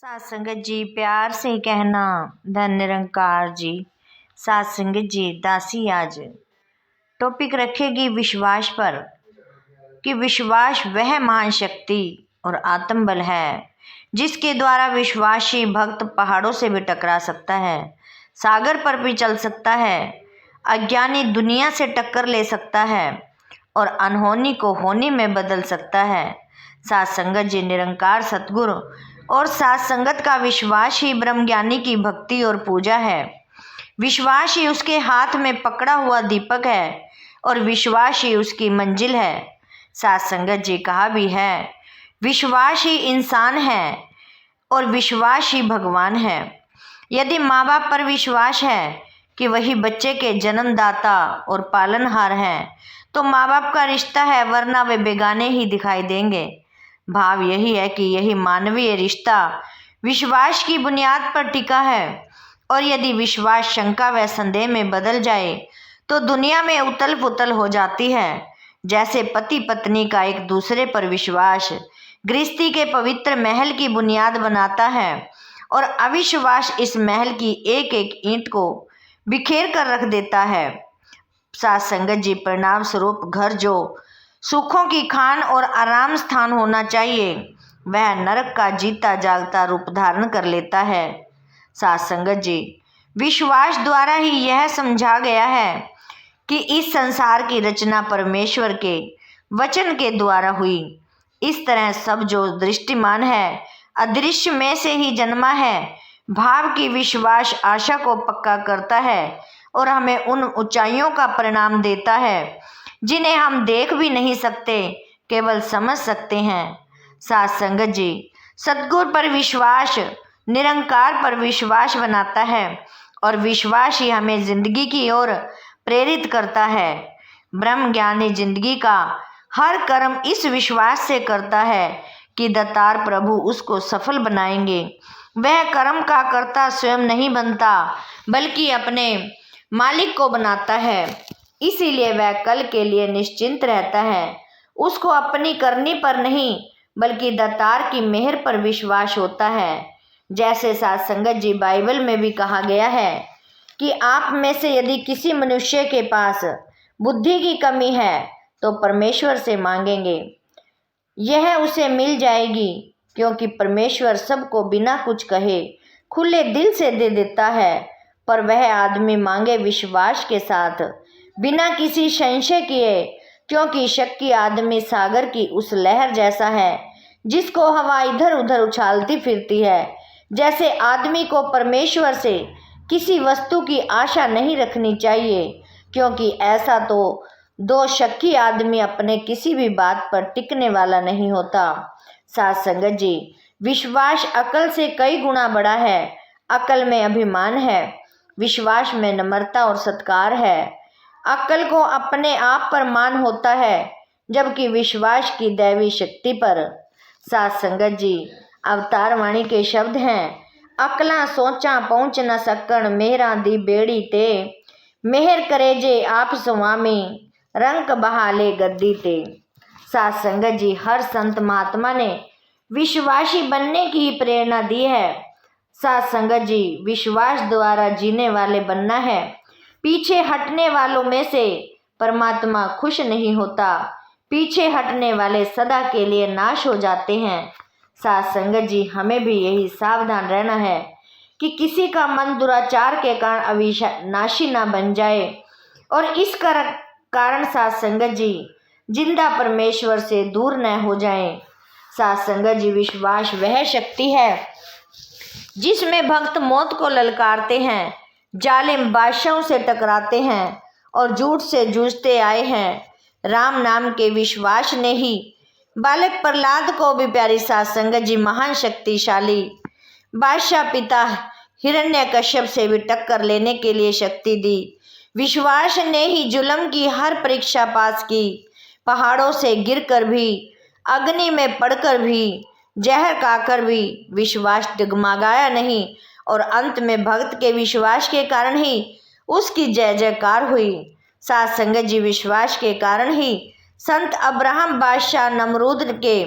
सात संगत जी, प्यार से कहना धन निरंकार जी। सात संगत जी, दासी आज टॉपिक रखेगी विश्वास पर कि विश्वास वह महान शक्ति और आत्मबल है जिसके द्वारा विश्वासी भक्त पहाड़ों से भी टकरा सकता है, सागर पर भी चल सकता है, अज्ञानी दुनिया से टक्कर ले सकता है और अनहोनी को होनी में बदल सकता है। सात संगत जी, निरंकार सतगुरु और सात संगत का विश्वास ही ब्रह्म ज्ञानी की भक्ति और पूजा है। विश्वास ही उसके हाथ में पकड़ा हुआ दीपक है और विश्वास ही उसकी मंजिल है। सात संगत जी, कहा भी है विश्वास ही इंसान है और विश्वास ही भगवान है। यदि माँ बाप पर विश्वास है कि वही बच्चे के जन्मदाता और पालनहार हैं तो माँ बाप का रिश्ता है, वरना वे बेगाने ही दिखाई देंगे। भाव यही है कि यही मानवीय रिश्ता विश्वास की बुनियाद पर टिका है और यदि विश्वास शंका व संदेह में बदल जाए तो दुनिया में उथल पुथल हो जाती है। जैसे पति पत्नी का एक दूसरे पर विश्वास गृहस्थी के पवित्र महल की बुनियाद बनाता है और अविश्वास इस महल की एक एक ईंट को बिखेर कर रख देता है। सात संगत जी, परिणाम स्वरूप घर जो सुखों की खान और आराम स्थान होना चाहिए वह नरक का जीता जागता रूप धारण कर लेता है। सात संगत जी, विश्वास द्वारा ही यह समझा गया है कि इस संसार की रचना परमेश्वर के वचन के द्वारा हुई। इस तरह सब जो दृष्टिमान है अदृश्य में से ही जन्मा है। भाव की विश्वास आशा को पक्का करता है और हमें उन ऊंचाइयों का परिणाम देता है जिन्हें हम देख भी नहीं सकते, केवल समझ सकते हैं। सात संगत जी, सद्गुरु पर विश्वास निरंकार पर विश्वास बनाता है और विश्वास ही हमें जिंदगी की ओर प्रेरित करता है। ब्रह्म ज्ञानी जिंदगी का हर कर्म इस विश्वास से करता है कि दातार प्रभु उसको सफल बनाएंगे। वह कर्म का कर्ता स्वयं नहीं बनता बल्कि अपने मालिक को बनाता है, इसीलिए वह कल के लिए निश्चिंत रहता है। उसको अपनी करनी पर नहीं बल्कि दातार की मेहर पर विश्वास होता है। जैसे सात संगत जी, बाइबल में भी कहा गया है कि आप में से यदि किसी मनुष्य के पास बुद्धि की कमी है तो परमेश्वर से मांगेंगे, यह उसे मिल जाएगी, क्योंकि परमेश्वर सबको बिना कुछ कहे खुले दिल से दे देता है। पर वह आदमी मांगे विश्वास के साथ, बिना किसी संशय किए, क्योंकि शक्की आदमी सागर की उस लहर जैसा है जिसको हवा इधर उधर उछालती फिरती है। जैसे आदमी को परमेश्वर से किसी वस्तु की आशा नहीं रखनी चाहिए, क्योंकि ऐसा तो दो शक्की आदमी अपने किसी भी बात पर टिकने वाला नहीं होता। सात संगत जी, विश्वास अकल से कई गुना बड़ा है। अकल में अभिमान है, विश्वास में नम्रता और सत्कार है। अक्ल को अपने आप पर मान होता है जबकि विश्वास की दैवी शक्ति पर। सात संगत जी, अवतार वाणी के शब्द हैं, अकला सोचा पहुँच न सकण मेहरा दी बेड़ी ते, मेहर करे जे आप स्वामी रंक बहाले गद्दी ते। सात संगत जी, हर संत महात्मा ने विश्वासी बनने की प्रेरणा दी है। सात संगत जी, विश्वास द्वारा जीने वाले बनना है। पीछे हटने वालों में से परमात्मा खुश नहीं होता, पीछे हटने वाले सदा के लिए नाश हो जाते हैं। सात संगत जी, हमें भी यही सावधान रहना है कि किसी का मन दुराचार के कारण अविनाशी ना बन जाए और इस कारण सात संगत जी जिंदा परमेश्वर से दूर न हो जाएं। सात संगत जी, विश्वास वह शक्ति है जिसमें भक्त मौत को ललकारते हैं, जालिम बादशाहों से टकराते हैं और झूठ से जूझते आए हैं। राम नाम के विश्वास ने ही बालक प्रहलाद को भी प्यारी सात संगत जी महान शक्तिशाली बादशाह पिता हिरण्यकश्यप से भी टक्कर लेने के लिए शक्ति दी। विश्वास ने ही जुल्म की हर परीक्षा पास की, पहाड़ों से गिरकर भी, अग्नि में पड़कर भी, जहर खाकर भी विश्वास डगमगाया नहीं और अंत में भक्त के विश्वास के कारण ही उसकी जय जयकार हुई। सात संगत जी, विश्वास के कारण ही संत अब्राहम बादशाह नमरूद के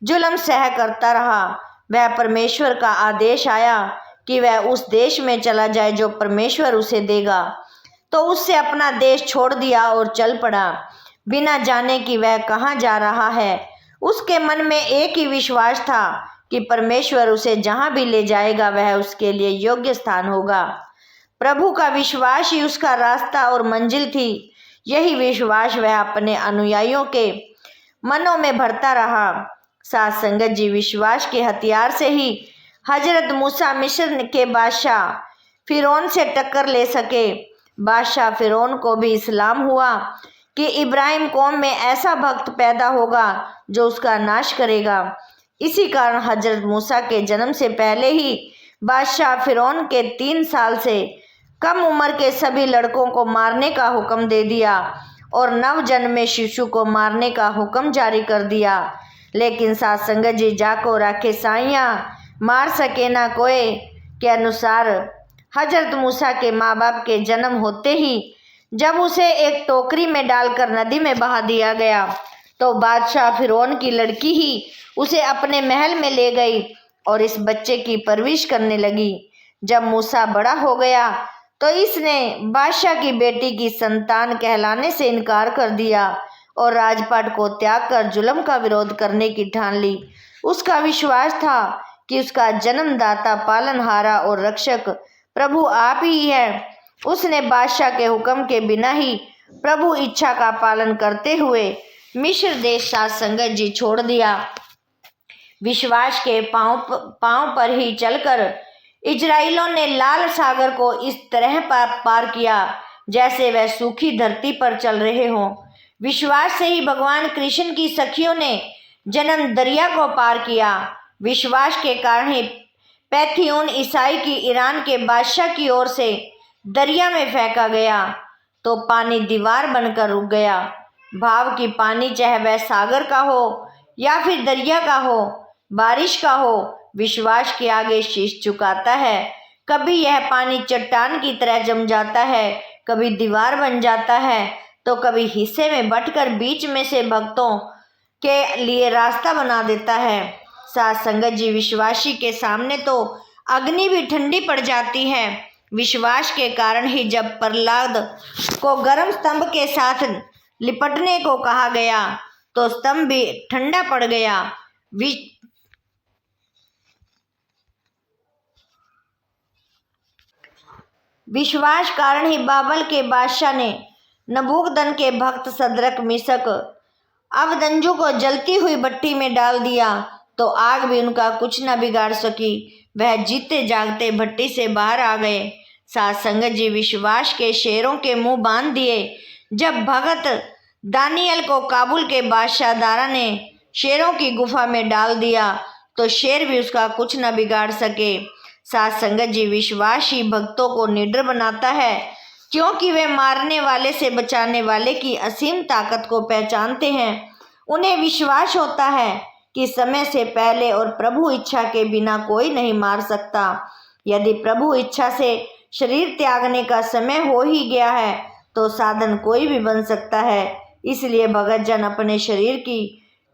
जुल्म सह करता रहा। वह परमेश्वर का आदेश आया कि वह उस देश में चला जाए जो परमेश्वर उसे देगा, तो उससे अपना देश छोड़ दिया और चल पड़ा, बिना जाने कि वह कहाँ जा रहा है। उसके मन में एक ही विश्वास था कि परमेश्वर उसे जहाँ भी ले जाएगा वह उसके लिए योग्य स्थान होगा। प्रभु का विश्वास ही उसका रास्ता और मंजिल थी। यही विश्वास वह अपने अनुयायियों के मनों में भरता रहा। साथ संगत जी, विश्वास के हथियार से ही हजरत मूसा मिस्र के बादशाह फिरौन से टक्कर ले सके। बादशाह फिरौन को भी इस्लाम हुआ कि इब्राहिम कौम में ऐसा भक्त पैदा होगा जो उसका नाश करेगा। इसी कारण हजरत मूसा के जन्म से पहले ही बादशाह फिरौन के 3 साल से कम उम्र के सभी लड़कों को मारने का हुक्म दे दिया और नवजन्मे शिशु को मारने का हुक्म जारी कर दिया। लेकिन साथ संगत जी, जाको राखे साइया मार सके ना कोई के अनुसार हजरत मूसा के माँ बाप के जन्म होते ही जब उसे एक टोकरी में डालकर नदी में बहा दिया गया, तो बादशाह फिरौन की लड़की ही उसे अपने महल में ले गई और इस बच्चे की परवरिश करने लगी। जब मूसा बड़ा हो गया तो इसने बादशाह की बेटी की संतान कहलाने से इनकार कर दिया और राजपाट को त्याग कर जुल्म का विरोध करने की ठान ली। उसका विश्वास था कि उसका जन्मदाता, पालनहारा और रक्षक प्रभु आप ही है। उसने बादशाह के हुक्म के बिना ही प्रभु इच्छा का पालन करते हुए मिस्र देश साथ संगत जी छोड़ दिया। विश्वास के पांव पर ही चलकर इजराइलों ने लाल सागर को इस तरह पार किया जैसे वह सूखी धरती पर चल रहे हों। विश्वास से ही भगवान कृष्ण की सखियों ने जन्म दरिया को पार किया। विश्वास के कारण ही पैथियून ईसाई की ईरान के बादशाह की ओर से दरिया में फेंका गया तो पानी दीवार बनकर रुक गया। भाव की पानी चाहे वह सागर का हो या फिर दरिया का हो, बारिश का हो, विश्वास के आगे शीश झुकाता है। कभी यह पानी चट्टान की तरह जम जाता है, कभी दीवार बन जाता है, तो कभी हिस्से में बंटकर बीच में से भक्तों के लिए रास्ता बना देता है। साथ संगत जी, विश्वासी के सामने तो अग्नि भी ठंडी पड़ जाती है। विश्वास के कारण ही जब प्रहलाद को गर्म स्तंभ के साथ लिपटने को कहा गया तो स्तंभ भी ठंडा पड़ गया। विश्वास कारण ही बाबल के बादशाह ने नबूकदन के भक्त सदरक, मिशक, अबदनजो को जलती हुई भट्टी में डाल दिया तो आग भी उनका कुछ न बिगाड़ सकी। वह जीते जागते भट्टी से बाहर आ गए। साथ संगत जी, विश्वास के शेरों के मुंह बांध दिए। जब भगत दानियल को काबुल के बादशाह दारा ने शेरों की गुफा में डाल दिया तो शेर भी उसका कुछ न बिगाड़ सके। साथ संगत जी, विश्वास ही भक्तों को निडर बनाता है क्योंकि वे मारने वाले से बचाने वाले की असीम ताकत को पहचानते हैं। उन्हें विश्वास होता है कि समय से पहले और प्रभु इच्छा के बिना कोई नहीं मार सकता। यदि प्रभु इच्छा से शरीर त्यागने का समय हो ही गया है तो साधन कोई भी बन सकता है। इसलिए भगत जन अपने शरीर की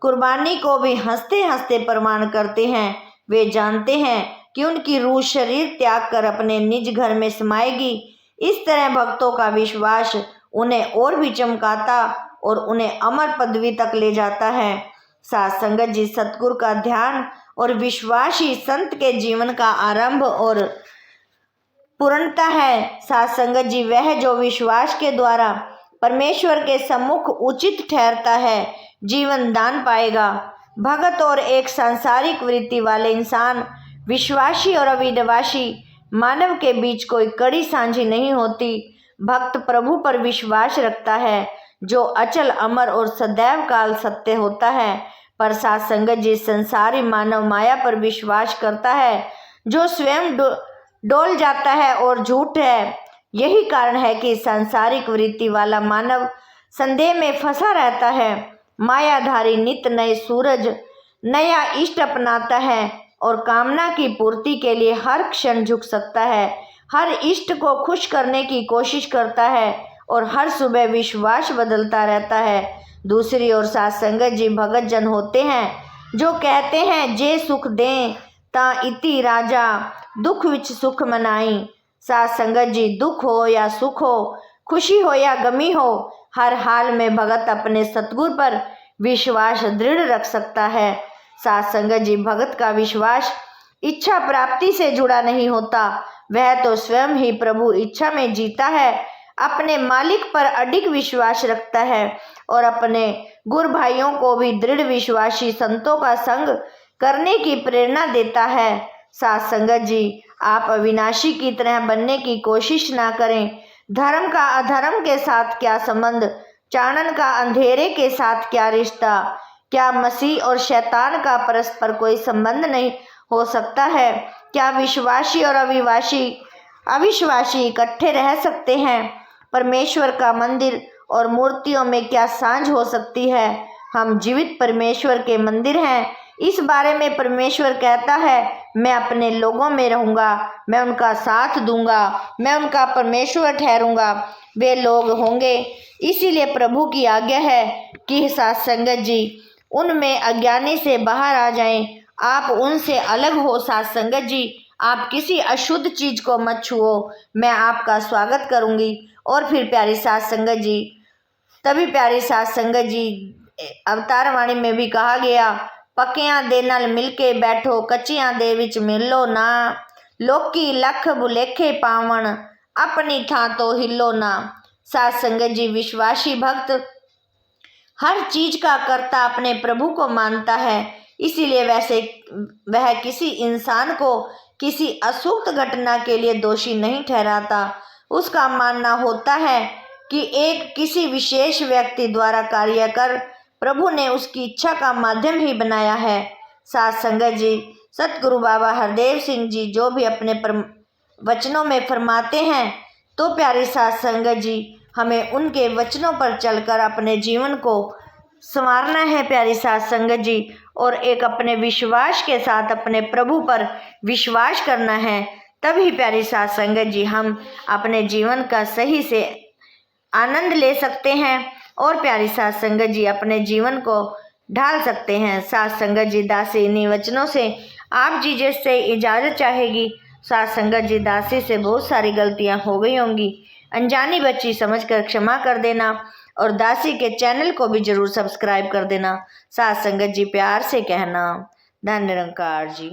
कुर्बानी को भी हंसते हंसते प्रमाण करते हैं। वे जानते हैं कि उनकी रूह शरीर त्याग कर अपने निज घर में समाएगी। इस तरह भक्तों का विश्वास उन्हें और भी चमकाता और उन्हें अमर पदवी तक ले जाता है। साथ संगत जी, सतगुरु का ध्यान और विश्वास ही संत के जीवन का आरंभ और पूर्णता है। साथ संगत जी, वह जो विश्वास के द्वारा परमेश्वर के सम्मुख उचित ठहरता है, जीवन दान पाएगा। भगत और एक सांसारिक वृत्ति वाले इंसान, विश्वासी और अविश्वासी मानव के बीच कोई कड़ी साझी नहीं होती। भक्त प्रभु पर विश्वास रखता है जो अचल, अमर और सदैव काल सत्य होता है। पर साथ संगत जी, संसारी मानव माया पर विश्वास करता है जो स्वयं डोल जाता है और झूठ है। यही कारण है कि सांसारिक वृत्ति वाला मानव संदेह में फंसा रहता है। मायाधारी नित नए सूरज, नया इष्ट अपनाता है और कामना की पूर्ति के लिए हर क्षण झुक सकता है। हर इष्ट को खुश करने की कोशिश करता है और हर सुबह विश्वास बदलता रहता है। दूसरी ओर साथ संगत जी, भगत जन होते हैं जो कहते हैं जे सुख दें ਤਾਂ इति राजा दुख विच सुख मनाई। साध संगत जी, दुख हो या सुख हो, खुशी हो या गमी हो, हर हाल में भगत अपने सतगुरु पर विश्वास दृढ़ रख सकता है। साध संगत जी, भगत का विश्वास इच्छा प्राप्ति से जुड़ा नहीं होता, वह तो स्वयं ही प्रभु इच्छा में जीता है, अपने मालिक पर अडिग विश्वास रखता है और अपने गुरु भाइयों को भी दृढ़ विश्वासी संतों का संग करने की प्रेरणा देता है। साध संगत जी, आप अविनाशी की तरह बनने की कोशिश ना करें। धर्म का अधर्म के साथ क्या संबंध, चानन का अंधेरे के साथ क्या रिश्ता, क्या मसीह और शैतान का परस्पर कोई संबंध नहीं हो सकता है? क्या विश्वासी और अविश्वासी इकट्ठे रह सकते हैं? परमेश्वर का मंदिर और मूर्तियों में क्या सांझ हो सकती है? हम जीवित परमेश्वर के मंदिर हैं। इस बारे में परमेश्वर कहता है, मैं अपने लोगों में रहूंगा, मैं उनका साथ दूंगा, मैं उनका परमेश्वर ठहरूंगा, वे लोग होंगे। इसीलिए प्रभु की आज्ञा है कि साध संगत जी, उनमें अज्ञानी से बाहर आ जाएं। आप उनसे अलग हो। साध संगत जी, आप किसी अशुद्ध चीज को मत छुओ, मैं आपका स्वागत करूंगी। और फिर प्यारी साध संगत जी, तभी प्यारी साध संगत जी, अवतार वाणी में भी कहा गया, पक्कियां दे नाल मिलके बैठो, कच्चियां दे विच मिलो ना, लोकी लख बुलेखे पावन, अपनी थां तो हिलो ना। साध संगत जी, विश्वासी भक्त हर चीज का कर्ता अपने प्रभु को मानता है, इसीलिए वह किसी इंसान को किसी असूक्त घटना के लिए दोषी नहीं ठहराता। उसका मानना होता है कि एक किसी विशेष व्यक्ति द्वारा कार्य कर प्रभु ने उसकी इच्छा का माध्यम ही बनाया है। साध संगत जी, सतगुरु बाबा हरदेव सिंह जी जो भी अपने वचनों में फरमाते हैं, तो प्यारी साध संगत जी, हमें उनके वचनों पर चलकर अपने जीवन को संवारना है प्यारी साध संगत जी, और एक अपने विश्वास के साथ अपने प्रभु पर विश्वास करना है। तभी प्यारी साध संगत जी, हम अपने जीवन का सही से आनंद ले सकते हैं और प्यारी साध संगत जी, अपने जीवन को ढाल सकते हैं। साध संगत जी, दासी इन्हीं वचनों से आप जी जैसे इजाज़त चाहेगी। साध संगत जी, दासी से बहुत सारी गलतियां हो गई होंगी, अनजानी बच्ची समझकर क्षमा कर देना और दासी के चैनल को भी जरूर सब्सक्राइब कर देना। साध संगत जी, प्यार से कहना, धन्य निरंकार जी।